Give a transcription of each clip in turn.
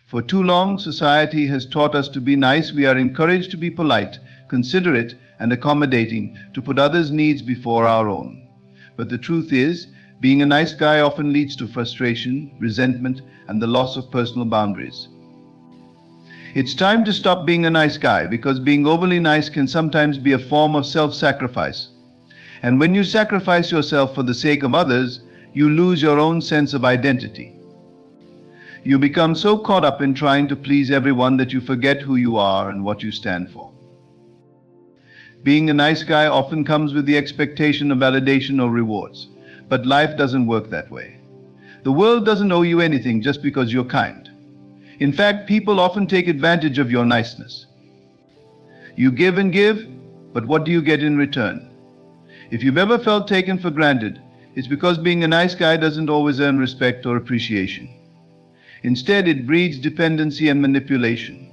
For too long, society has taught us to be nice. We are encouraged to be polite, considerate, and accommodating, to put others' needs before our own. But the truth is, being a nice guy often leads to frustration, resentment, and the loss of personal boundaries. It's time to stop being a nice guy, because being overly nice can sometimes be a form of self-sacrifice. And when you sacrifice yourself for the sake of others, you lose your own sense of identity. You become so caught up in trying to please everyone that you forget who you are and what you stand for. Being a nice guy often comes with the expectation of validation or rewards, but life doesn't work that way. The world doesn't owe you anything just because you're kind. In fact, people often take advantage of your niceness. You give and give, but what do you get in return? If you've ever felt taken for granted, it's because being a nice guy doesn't always earn respect or appreciation. Instead, it breeds dependency and manipulation.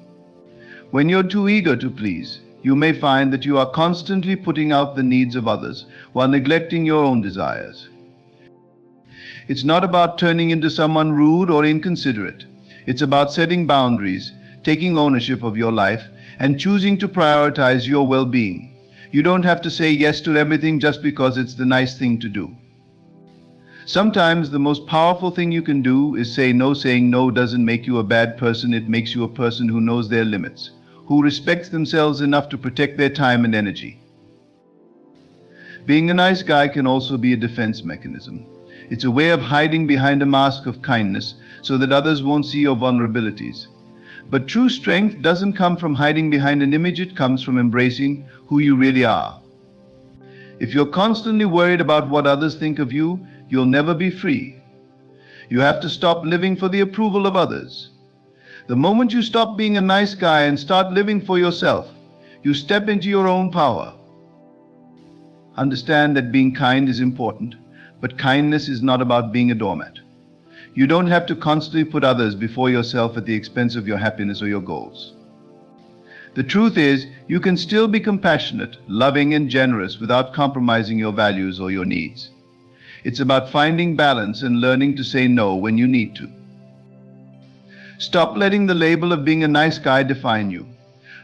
When you're too eager to please, you may find that you are constantly putting out the needs of others while neglecting your own desires. It's not about turning into someone rude or inconsiderate. It's about setting boundaries, taking ownership of your life, and choosing to prioritize your well-being. You don't have to say yes to everything just because it's the nice thing to do. Sometimes the most powerful thing you can do is say no. Saying no doesn't make you a bad person. It makes you a person who knows their limits, who respects themselves enough to protect their time and energy. Being a nice guy can also be a defense mechanism. It's a way of hiding behind a mask of kindness so that others won't see your vulnerabilities. But true strength doesn't come from hiding behind an image. It comes from embracing who you really are. If you're constantly worried about what others think of you, you'll never be free. You have to stop living for the approval of others. The moment you stop being a nice guy and start living for yourself, you step into your own power. Understand that being kind is important, but kindness is not about being a doormat. You don't have to constantly put others before yourself at the expense of your happiness or your goals. The truth is, you can still be compassionate, loving, and generous without compromising your values or your needs. It's about finding balance and learning to say no when you need to. Stop letting the label of being a nice guy define you.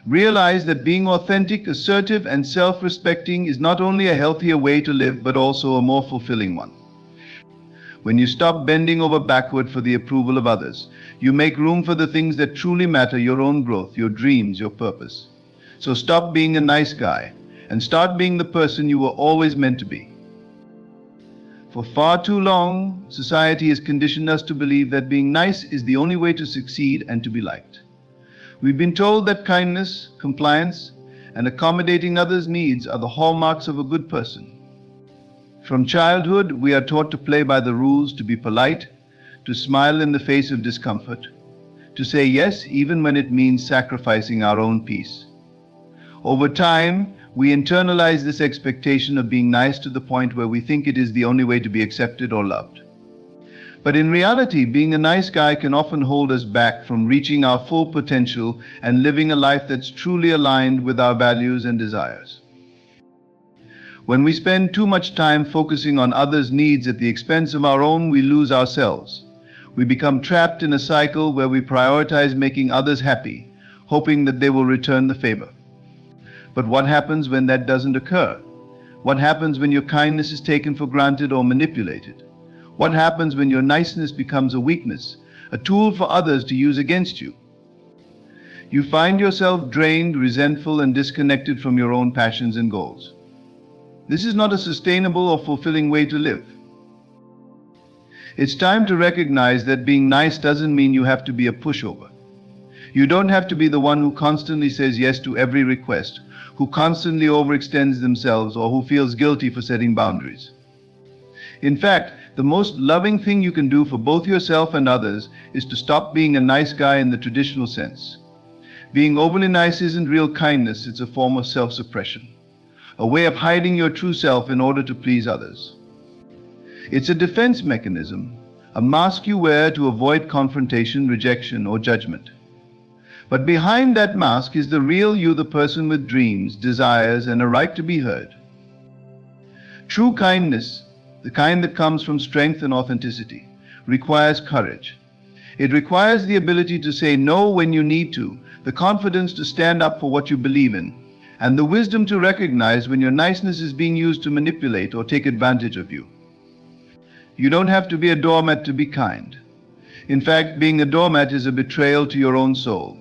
Realize that being authentic, assertive, and self-respecting is not only a healthier way to live, but also a more fulfilling one. When you stop bending over backward for the approval of others, you make room for the things that truly matter: your own growth, your dreams, your purpose. So stop being a nice guy and start being the person you were always meant to be. For far too long, society has conditioned us to believe that being nice is the only way to succeed and to be liked. We've been told that kindness, compliance, and accommodating others' needs are the hallmarks of a good person. From childhood, we are taught to play by the rules, to be polite, to smile in the face of discomfort, to say yes even when it means sacrificing our own peace. Over time, we internalize this expectation of being nice to the point where we think it is the only way to be accepted or loved. But in reality, being a nice guy can often hold us back from reaching our full potential and living a life that's truly aligned with our values and desires. When we spend too much time focusing on others' needs at the expense of our own, we lose ourselves. We become trapped in a cycle where we prioritize making others happy, hoping that they will return the favor. But what happens when that doesn't occur? What happens when your kindness is taken for granted or manipulated? What happens when your niceness becomes a weakness, a tool for others to use against you? You find yourself drained, resentful, and disconnected from your own passions and goals. This is not a sustainable or fulfilling way to live. It's time to recognize that being nice doesn't mean you have to be a pushover. You don't have to be the one who constantly says yes to every request, who constantly overextends themselves, or who feels guilty for setting boundaries. In fact, the most loving thing you can do for both yourself and others is to stop being a nice guy in the traditional sense. Being overly nice isn't real kindness, it's a form of self-suppression, a way of hiding your true self in order to please others. It's a defense mechanism, a mask you wear to avoid confrontation, rejection, or judgment. But behind that mask is the real you, the person with dreams, desires, and a right to be heard. True kindness, the kind that comes from strength and authenticity, requires courage. It requires the ability to say no when you need to, the confidence to stand up for what you believe in, and the wisdom to recognize when your niceness is being used to manipulate or take advantage of you. You don't have to be a doormat to be kind. In fact, being a doormat is a betrayal to your own soul.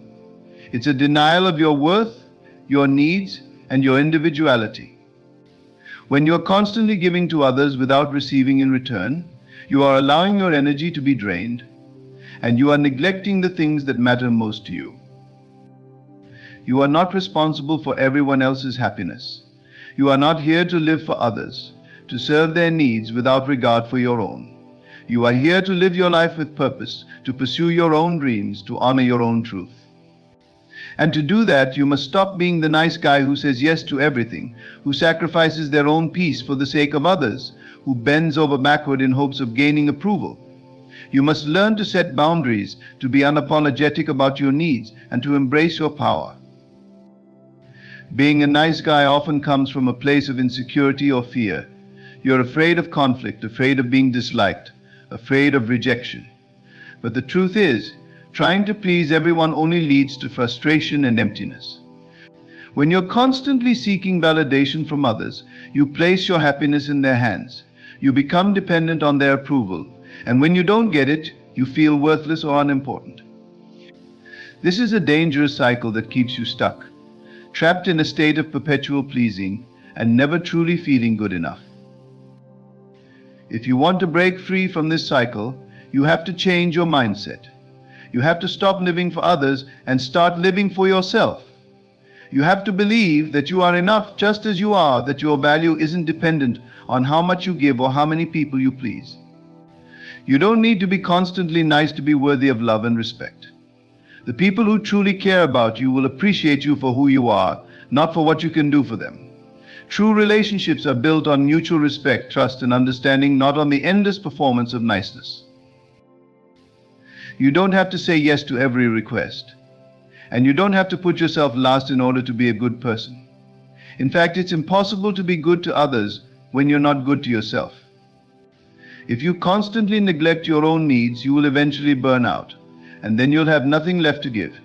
It's a denial of your worth, your needs, and your individuality. When you're constantly giving to others without receiving in return, you are allowing your energy to be drained, and you are neglecting the things that matter most to you. You are not responsible for everyone else's happiness. You are not here to live for others, to serve their needs without regard for your own. You are here to live your life with purpose, to pursue your own dreams, to honor your own truth. And to do that, you must stop being the nice guy who says yes to everything, who sacrifices their own peace for the sake of others, who bends over backward in hopes of gaining approval. You must learn to set boundaries, to be unapologetic about your needs, and to embrace your power. Being a nice guy often comes from a place of insecurity or fear. You're afraid of conflict, afraid of being disliked, afraid of rejection. But the truth is, trying to please everyone only leads to frustration and emptiness. When you're constantly seeking validation from others, you place your happiness in their hands. You become dependent on their approval, and when you don't get it, you feel worthless or unimportant. This is a dangerous cycle that keeps you stuck, trapped in a state of perpetual pleasing and never truly feeling good enough. If you want to break free from this cycle, you have to change your mindset. You have to stop living for others and start living for yourself. You have to believe that you are enough just as you are, that your value isn't dependent on how much you give or how many people you please. You don't need to be constantly nice to be worthy of love and respect. The people who truly care about you will appreciate you for who you are, not for what you can do for them. True relationships are built on mutual respect, trust, and understanding, not on the endless performance of niceness. You don't have to say yes to every request, and you don't have to put yourself last in order to be a good person. In fact, it's impossible to be good to others when you're not good to yourself. If you constantly neglect your own needs, you will eventually burn out, and then you'll have nothing left to give.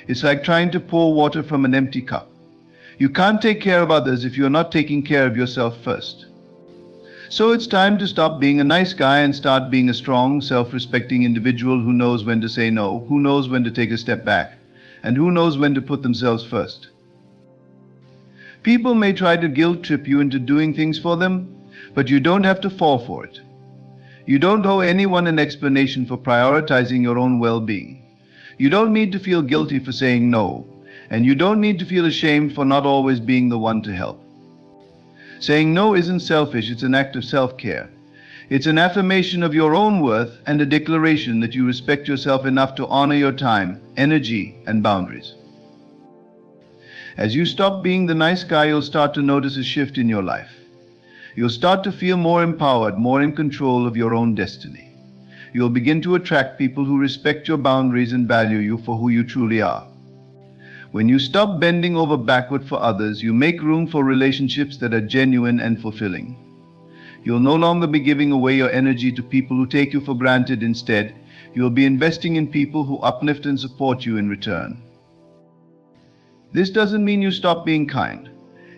It's like trying to pour water from an empty cup. You can't take care of others if you're not taking care of yourself first. So it's time to stop being a nice guy and start being a strong, self-respecting individual who knows when to say no, who knows when to take a step back, and who knows when to put themselves first. People may try to guilt trip you into doing things for them, but you don't have to fall for it. You don't owe anyone an explanation for prioritizing your own well-being. You don't need to feel guilty for saying no, and you don't need to feel ashamed for not always being the one to help. Saying no isn't selfish, it's an act of self-care. It's an affirmation of your own worth and a declaration that you respect yourself enough to honor your time, energy, and boundaries. As you stop being the nice guy, you'll start to notice a shift in your life. You'll start to feel more empowered, more in control of your own destiny. You'll begin to attract people who respect your boundaries and value you for who you truly are. When you stop bending over backward for others, you make room for relationships that are genuine and fulfilling. You'll no longer be giving away your energy to people who take you for granted. Instead, you'll be investing in people who uplift and support you in return. This doesn't mean you stop being kind.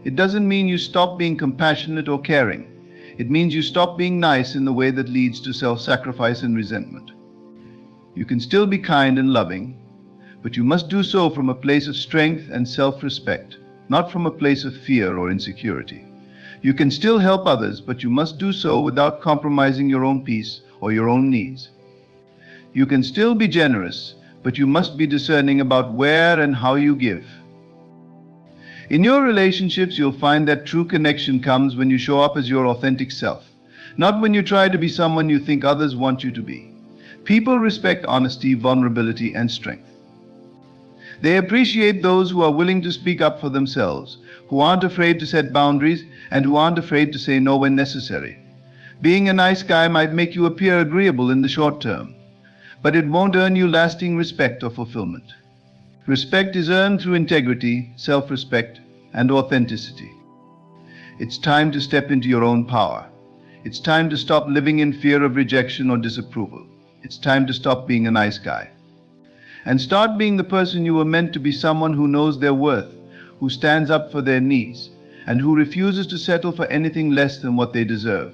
It doesn't mean you stop being compassionate or caring. It means you stop being nice in the way that leads to self-sacrifice and resentment. You can still be kind and loving, but you must do so from a place of strength and self-respect, not from a place of fear or insecurity. You can still help others, but you must do so without compromising your own peace or your own needs. You can still be generous, but you must be discerning about where and how you give. In your relationships, you'll find that true connection comes when you show up as your authentic self, not when you try to be someone you think others want you to be. People respect honesty, vulnerability, and strength. They appreciate those who are willing to speak up for themselves, who aren't afraid to set boundaries, and who aren't afraid to say no when necessary. Being a nice guy might make you appear agreeable in the short term, but it won't earn you lasting respect or fulfillment. Respect is earned through integrity, self-respect, and authenticity. It's time to step into your own power. It's time to stop living in fear of rejection or disapproval. it's time to stop being a nice guy. And start being the person you were meant to be, someone who knows their worth, who stands up for their needs, and who refuses to settle for anything less than what they deserve.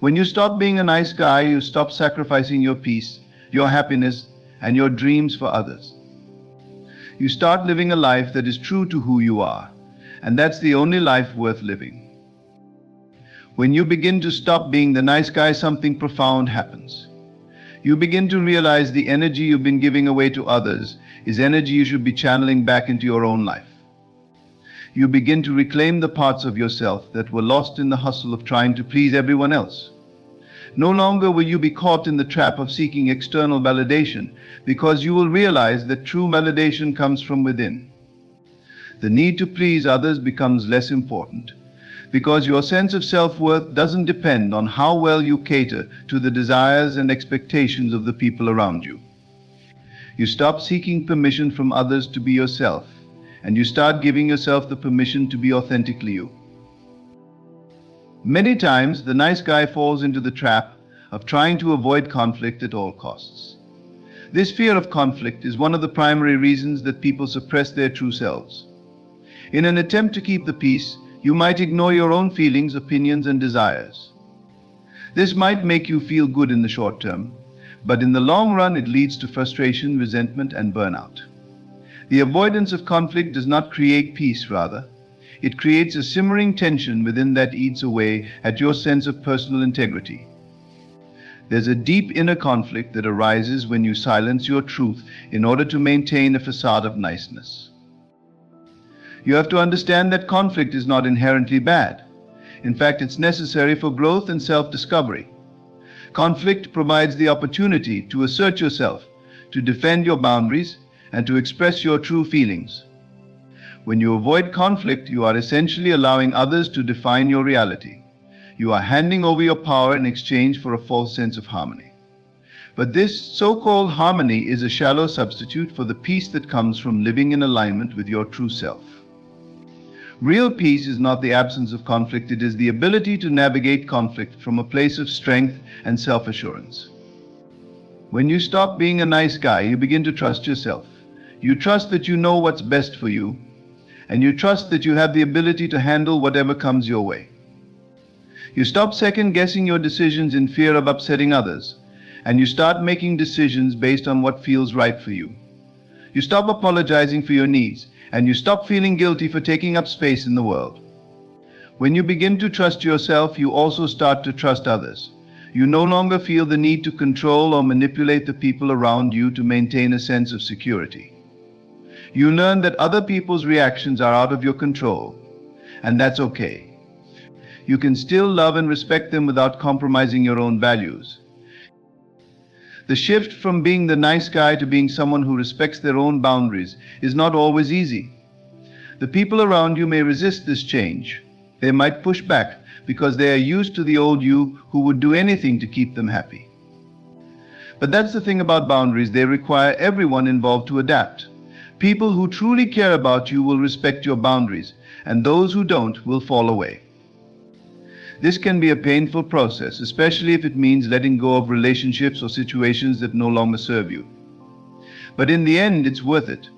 When you stop being a nice guy, you stop sacrificing your peace, your happiness, and your dreams for others. You start living a life that is true to who you are, and that's the only life worth living. When you begin to stop being the nice guy, something profound happens. You begin to realize the energy you've been giving away to others is energy you should be channeling back into your own life. You begin to reclaim the parts of yourself that were lost in the hustle of trying to please everyone else. No longer will you be caught in the trap of seeking external validation, because you will realize that true validation comes from within. The need to please others becomes less important, because your sense of self-worth doesn't depend on how well you cater to the desires and expectations of the people around you. You stop seeking permission from others to be yourself, and you start giving yourself the permission to be authentically you. Many times, the nice guy falls into the trap of trying to avoid conflict at all costs. This fear of conflict is one of the primary reasons that people suppress their true selves. In an attempt to keep the peace, you might ignore your own feelings, opinions, and desires. This might make you feel good in the short term, but in the long run it leads to frustration, resentment, and burnout. The avoidance of conflict does not create peace, rather. It creates a simmering tension within that eats away at your sense of personal integrity. There's a deep inner conflict that arises when you silence your truth in order to maintain a facade of niceness. You have to understand that conflict is not inherently bad. In fact, it's necessary for growth and self-discovery. Conflict provides the opportunity to assert yourself, to defend your boundaries, and to express your true feelings. When you avoid conflict, you are essentially allowing others to define your reality. You are handing over your power in exchange for a false sense of harmony. But this so-called harmony is a shallow substitute for the peace that comes from living in alignment with your true self. Real peace is not the absence of conflict, it is the ability to navigate conflict from a place of strength and self-assurance. When you stop being a nice guy, you begin to trust yourself. You trust that you know what's best for you, and you trust that you have the ability to handle whatever comes your way. You stop second-guessing your decisions in fear of upsetting others, and you start making decisions based on what feels right for you. You stop apologizing for your needs, and you stop feeling guilty for taking up space in the world. When you begin to trust yourself, you also start to trust others. You no longer feel the need to control or manipulate the people around you to maintain a sense of security. You learn that other people's reactions are out of your control, and that's okay. You can still love and respect them without compromising your own values. The shift from being the nice guy to being someone who respects their own boundaries is not always easy. The people around you may resist this change. They might push back because they are used to the old you who would do anything to keep them happy. But that's the thing about boundaries, they require everyone involved to adapt. People who truly care about you will respect your boundaries, and those who don't will fall away. This can be a painful process, especially if it means letting go of relationships or situations that no longer serve you. But in the end, it's worth it,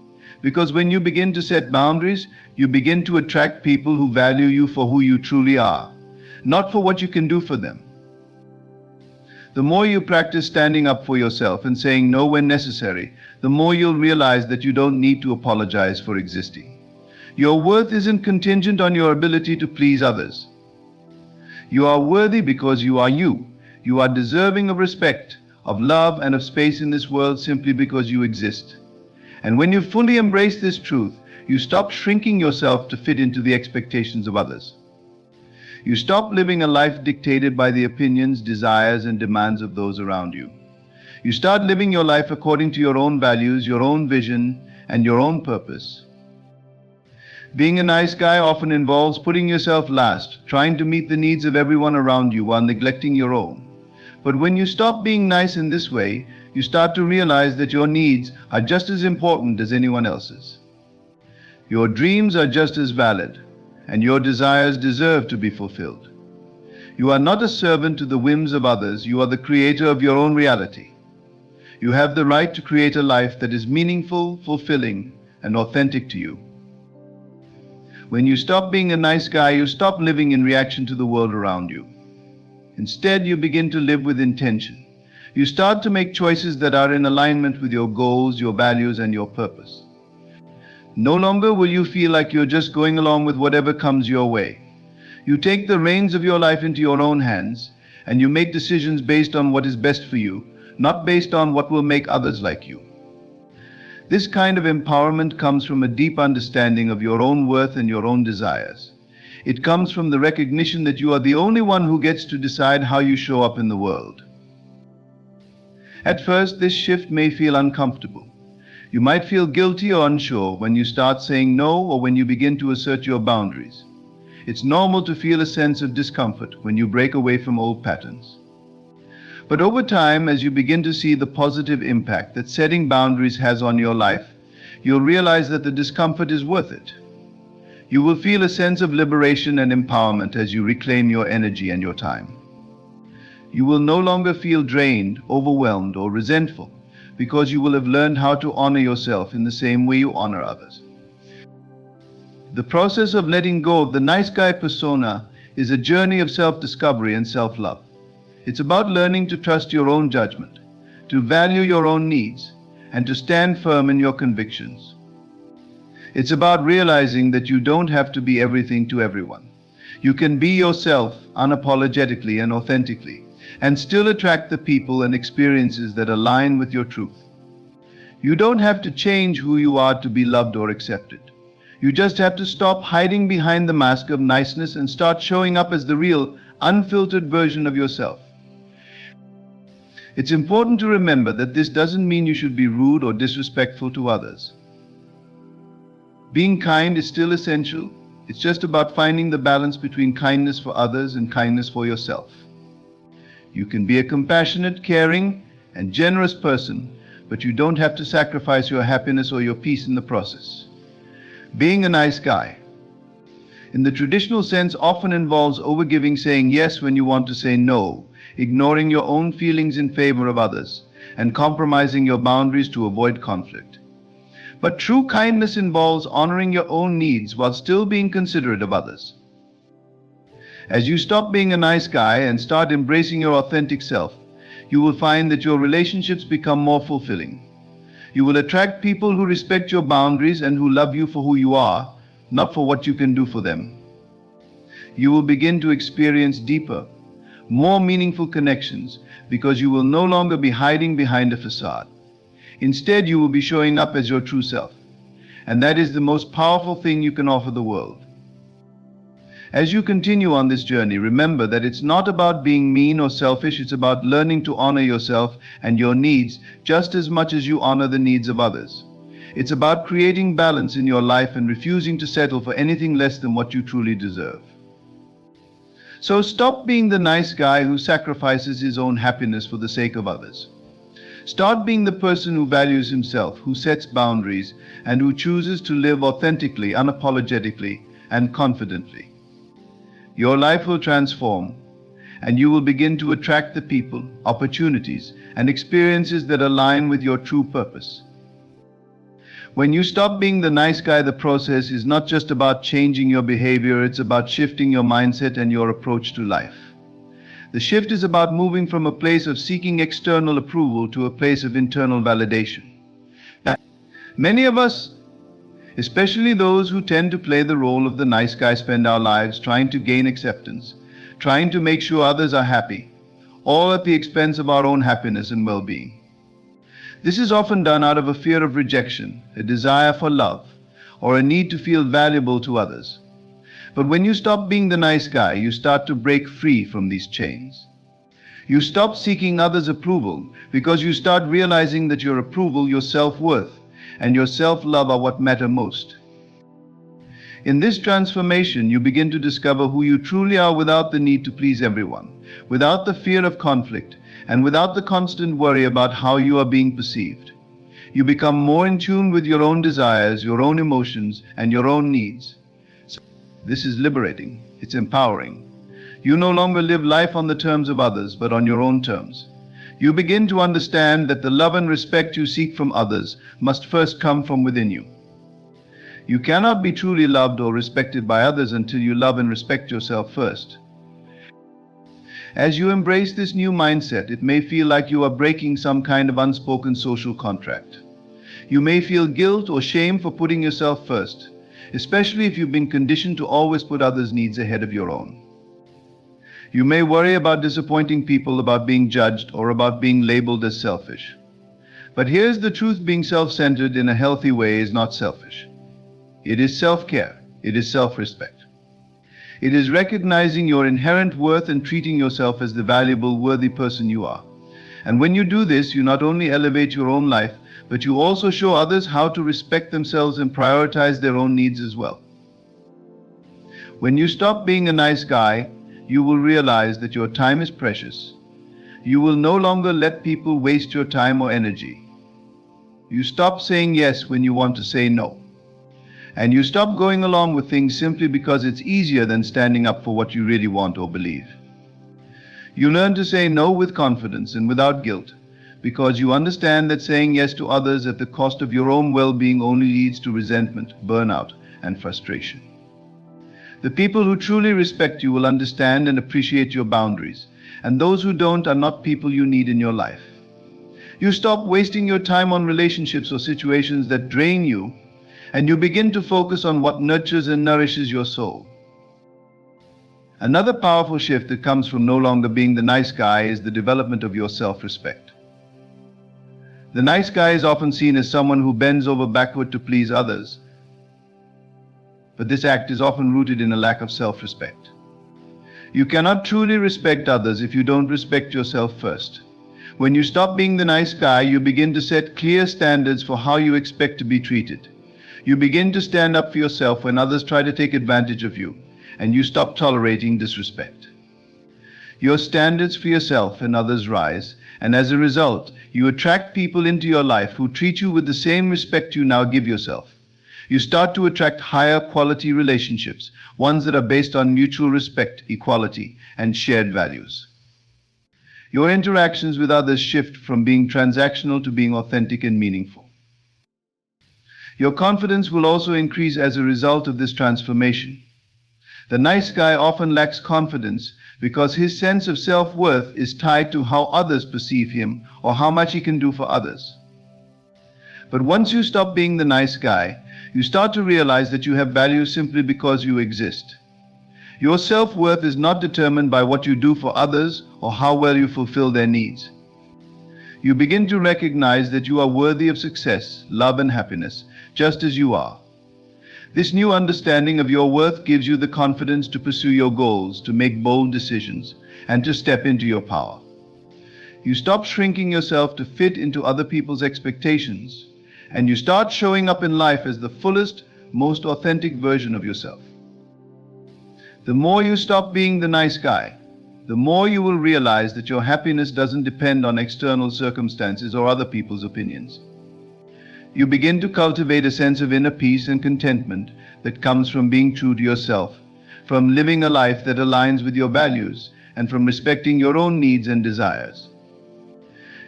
because when you begin to set boundaries, you begin to attract people who value you for who you truly are, not for what you can do for them. The more you practice standing up for yourself and saying no when necessary, the more you'll realize that you don't need to apologize for existing. Your worth isn't contingent on your ability to please others. You are worthy because you are you. You are deserving of respect, of love, and of space in this world simply because you exist. And when you fully embrace this truth, you stop shrinking yourself to fit into the expectations of others. You stop living a life dictated by the opinions, desires, and demands of those around you. You start living your life according to your own values, your own vision, and your own purpose. Being a nice guy often involves putting yourself last, trying to meet the needs of everyone around you while neglecting your own. But when you stop being nice in this way, you start to realize that your needs are just as important as anyone else's. Your dreams are just as valid, and your desires deserve to be fulfilled. You are not a servant to the whims of others, you are the creator of your own reality. You have the right to create a life that is meaningful, fulfilling, and authentic to you. When you stop being a nice guy, you stop living in reaction to the world around you. Instead, you begin to live with intention. You start to make choices that are in alignment with your goals, your values, and your purpose. No longer will you feel like you're just going along with whatever comes your way. You take the reins of your life into your own hands, and you make decisions based on what is best for you, not based on what will make others like you. This kind of empowerment comes from a deep understanding of your own worth and your own desires. It comes from the recognition that you are the only one who gets to decide how you show up in the world. At first, this shift may feel uncomfortable. You might feel guilty or unsure when you start saying no or when you begin to assert your boundaries. It's normal to feel a sense of discomfort when you break away from old patterns. But over time, as you begin to see the positive impact that setting boundaries has on your life, you'll realize that the discomfort is worth it. You will feel a sense of liberation and empowerment as you reclaim your energy and your time. You will no longer feel drained, overwhelmed, or resentful because you will have learned how to honor yourself in the same way you honor others. The process of letting go of the nice guy persona is a journey of self-discovery and self-love. It's about learning to trust your own judgment, to value your own needs, and to stand firm in your convictions. It's about realizing that you don't have to be everything to everyone. You can be yourself unapologetically and authentically, and still attract the people and experiences that align with your truth. You don't have to change who you are to be loved or accepted. You just have to stop hiding behind the mask of niceness and start showing up as the real, unfiltered version of yourself. It's important to remember that this doesn't mean you should be rude or disrespectful to others. Being kind is still essential. It's just about finding the balance between kindness for others and kindness for yourself. You can be a compassionate, caring, and generous person, but you don't have to sacrifice your happiness or your peace in the process. Being a nice guy, in the traditional sense, often involves overgiving, saying yes when you want to say no, ignoring your own feelings in favor of others, and compromising your boundaries to avoid conflict. But true kindness involves honoring your own needs while still being considerate of others. As you stop being a nice guy and start embracing your authentic self, you will find that your relationships become more fulfilling. You will attract people who respect your boundaries and who love you for who you are, not for what you can do for them. You will begin to experience deeper, more meaningful connections because you will no longer be hiding behind a facade. Instead, you will be showing up as your true self, and that is the most powerful thing you can offer the world. As you continue on this journey, remember that it's not about being mean or selfish. It's about learning to honor yourself and your needs just as much as you honor the needs of others. It's about creating balance in your life and refusing to settle for anything less than what you truly deserve. So stop being the nice guy who sacrifices his own happiness for the sake of others. Start being the person who values himself, who sets boundaries, and who chooses to live authentically, unapologetically, and confidently. Your life will transform, and you will begin to attract the people, opportunities, and experiences that align with your true purpose. When you stop being the nice guy, the process is not just about changing your behavior, it's about shifting your mindset and your approach to life. The shift is about moving from a place of seeking external approval to a place of internal validation. Many of us, especially those who tend to play the role of the nice guy, spend our lives trying to gain acceptance, trying to make sure others are happy, all at the expense of our own happiness and well-being. This is often done out of a fear of rejection, a desire for love, or a need to feel valuable to others. But when you stop being the nice guy, you start to break free from these chains. You stop seeking others' approval because you start realizing that your approval, your self-worth, and your self-love are what matter most. In this transformation, you begin to discover who you truly are without the need to please everyone, without the fear of conflict, and without the constant worry about how you are being perceived. You become more in tune with your own desires, your own emotions, and your own needs. This is liberating. It's empowering. You no longer live life on the terms of others, but on your own terms. You begin to understand that the love and respect you seek from others must first come from within you. You cannot be truly loved or respected by others until you love and respect yourself first. As you embrace this new mindset, it may feel like you are breaking some kind of unspoken social contract. You may feel guilt or shame for putting yourself first, especially if you've been conditioned to always put others' needs ahead of your own. You may worry about disappointing people, about being judged, or about being labeled as selfish. But here's the truth: being self-centered in a healthy way is not selfish. It is self-care. It is self-respect. It is recognizing your inherent worth and treating yourself as the valuable, worthy person you are. And when you do this, you not only elevate your own life, but you also show others how to respect themselves and prioritize their own needs as well. When you stop being a nice guy, you will realize that your time is precious. You will no longer let people waste your time or energy. You stop saying yes when you want to say no. And you stop going along with things simply because it's easier than standing up for what you really want or believe. You learn to say no with confidence and without guilt, because you understand that saying yes to others at the cost of your own well-being only leads to resentment, burnout, and frustration. The people who truly respect you will understand and appreciate your boundaries, and those who don't are not people you need in your life. You stop wasting your time on relationships or situations that drain you, and you begin to focus on what nurtures and nourishes your soul. Another powerful shift that comes from no longer being the nice guy is the development of your self-respect. The nice guy is often seen as someone who bends over backward to please others, but this act is often rooted in a lack of self-respect. You cannot truly respect others if you don't respect yourself first. When you stop being the nice guy, you begin to set clear standards for how you expect to be treated. You begin to stand up for yourself when others try to take advantage of you, and you stop tolerating disrespect. Your standards for yourself and others rise, and as a result, you attract people into your life who treat you with the same respect you now give yourself. You start to attract higher quality relationships, ones that are based on mutual respect, equality, and shared values. Your interactions with others shift from being transactional to being authentic and meaningful. Your confidence will also increase as a result of this transformation. The nice guy often lacks confidence because his sense of self-worth is tied to how others perceive him or how much he can do for others. But once you stop being the nice guy, you start to realize that you have value simply because you exist. Your self-worth is not determined by what you do for others or how well you fulfill their needs. You begin to recognize that you are worthy of success, love, and happiness, just as you are. This new understanding of your worth gives you the confidence to pursue your goals, to make bold decisions, and to step into your power. You stop shrinking yourself to fit into other people's expectations, and you start showing up in life as the fullest, most authentic version of yourself. The more you stop being the nice guy, the more you will realize that your happiness doesn't depend on external circumstances or other people's opinions. You begin to cultivate a sense of inner peace and contentment that comes from being true to yourself, from living a life that aligns with your values, and from respecting your own needs and desires.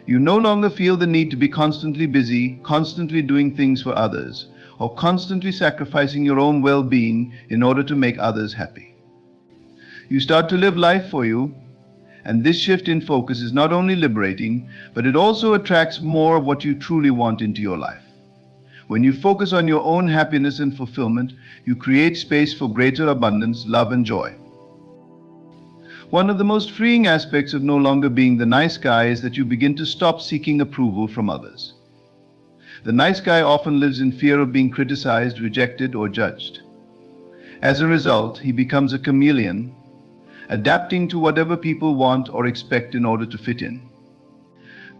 You no longer feel the need to be constantly busy, constantly doing things for others, or constantly sacrificing your own well-being in order to make others happy. You start to live life for you, and this shift in focus is not only liberating, but it also attracts more of what you truly want into your life. When you focus on your own happiness and fulfillment, you create space for greater abundance, love, and joy. One of the most freeing aspects of no longer being the nice guy is that you begin to stop seeking approval from others. The nice guy often lives in fear of being criticized, rejected, or judged. As a result, he becomes a chameleon, adapting to whatever people want or expect in order to fit in.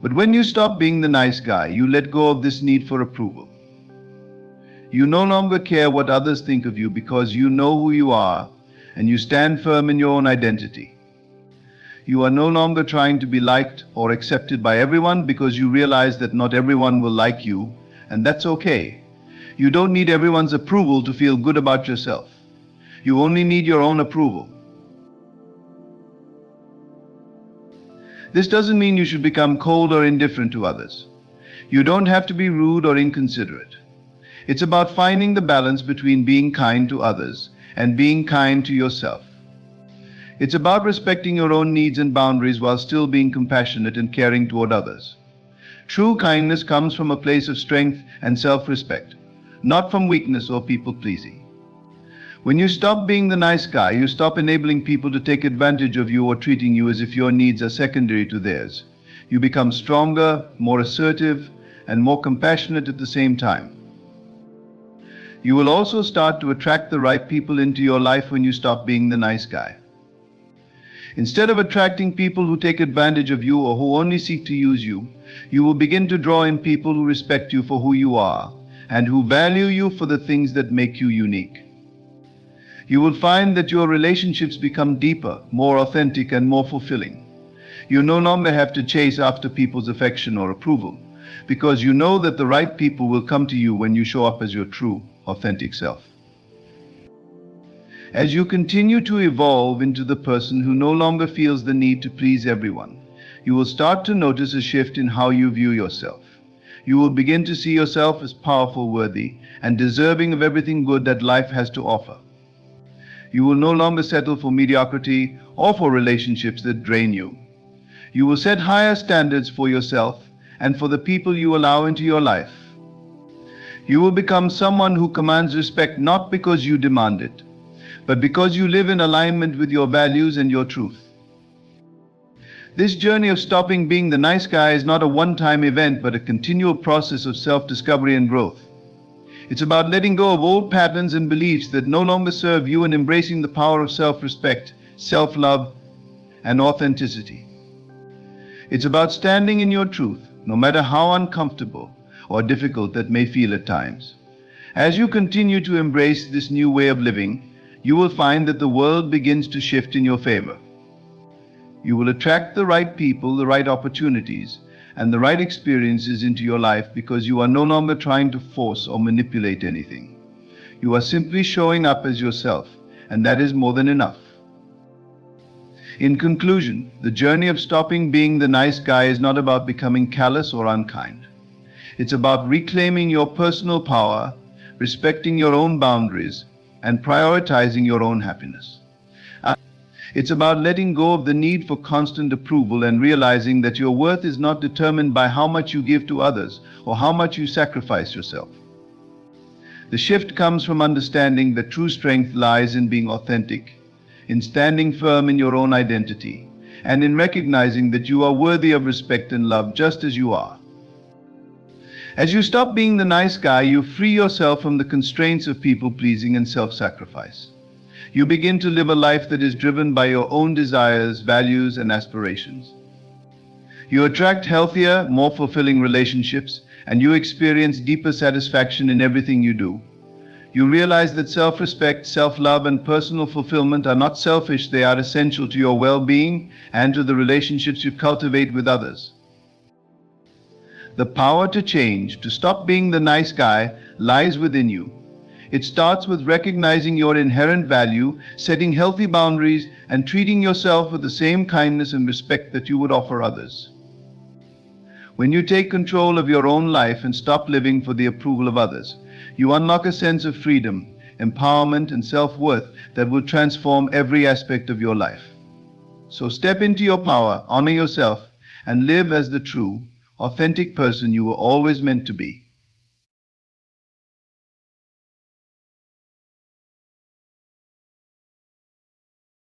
But when you stop being the nice guy, you let go of this need for approval. You no longer care what others think of you because you know who you are and you stand firm in your own identity. You are no longer trying to be liked or accepted by everyone because you realize that not everyone will like you, and that's okay. You don't need everyone's approval to feel good about yourself. You only need your own approval. This doesn't mean you should become cold or indifferent to others. You don't have to be rude or inconsiderate. It's about finding the balance between being kind to others and being kind to yourself. It's about respecting your own needs and boundaries while still being compassionate and caring toward others. True kindness comes from a place of strength and self-respect, not from weakness or people-pleasing. When you stop being the nice guy, you stop enabling people to take advantage of you or treating you as if your needs are secondary to theirs. You become stronger, more assertive, and more compassionate at the same time. You will also start to attract the right people into your life when you stop being the nice guy. Instead of attracting people who take advantage of you or who only seek to use you, you will begin to draw in people who respect you for who you are and who value you for the things that make you unique. You will find that your relationships become deeper, more authentic, and more fulfilling. You no longer have to chase after people's affection or approval, because you know that the right people will come to you when you show up as your true, authentic self. As you continue to evolve into the person who no longer feels the need to please everyone, you will start to notice a shift in how you view yourself. You will begin to see yourself as powerful, worthy, and deserving of everything good that life has to offer. You will no longer settle for mediocrity or for relationships that drain you. You will set higher standards for yourself and for the people you allow into your life. You will become someone who commands respect not because you demand it, but because you live in alignment with your values and your truth. This journey of stopping being the nice guy is not a one-time event, but a continual process of self-discovery and growth. It's about letting go of old patterns and beliefs that no longer serve you and embracing the power of self-respect, self-love, and authenticity. It's about standing in your truth, no matter how uncomfortable or difficult that may feel at times. As you continue to embrace this new way of living, you will find that the world begins to shift in your favor. You will attract the right people, the right opportunities, and the right experiences into your life because you are no longer trying to force or manipulate anything. You are simply showing up as yourself, and that is more than enough. In conclusion, the journey of stopping being the nice guy is not about becoming callous or unkind. It's about reclaiming your personal power, respecting your own boundaries, and prioritizing your own happiness. It's about letting go of the need for constant approval and realizing that your worth is not determined by how much you give to others or how much you sacrifice yourself. The shift comes from understanding that true strength lies in being authentic, in standing firm in your own identity, and in recognizing that you are worthy of respect and love just as you are. As you stop being the nice guy, you free yourself from the constraints of people-pleasing and self-sacrifice. You begin to live a life that is driven by your own desires, values, and aspirations. You attract healthier, more fulfilling relationships, and you experience deeper satisfaction in everything you do. You realize that self-respect, self-love, and personal fulfillment are not selfish, they are essential to your well-being and to the relationships you cultivate with others. The power to change, to stop being the nice guy, lies within you. It starts with recognizing your inherent value, setting healthy boundaries, and treating yourself with the same kindness and respect that you would offer others. When you take control of your own life and stop living for the approval of others, you unlock a sense of freedom, empowerment, and self-worth that will transform every aspect of your life. So step into your power, honor yourself, and live as the true, authentic person you were always meant to be.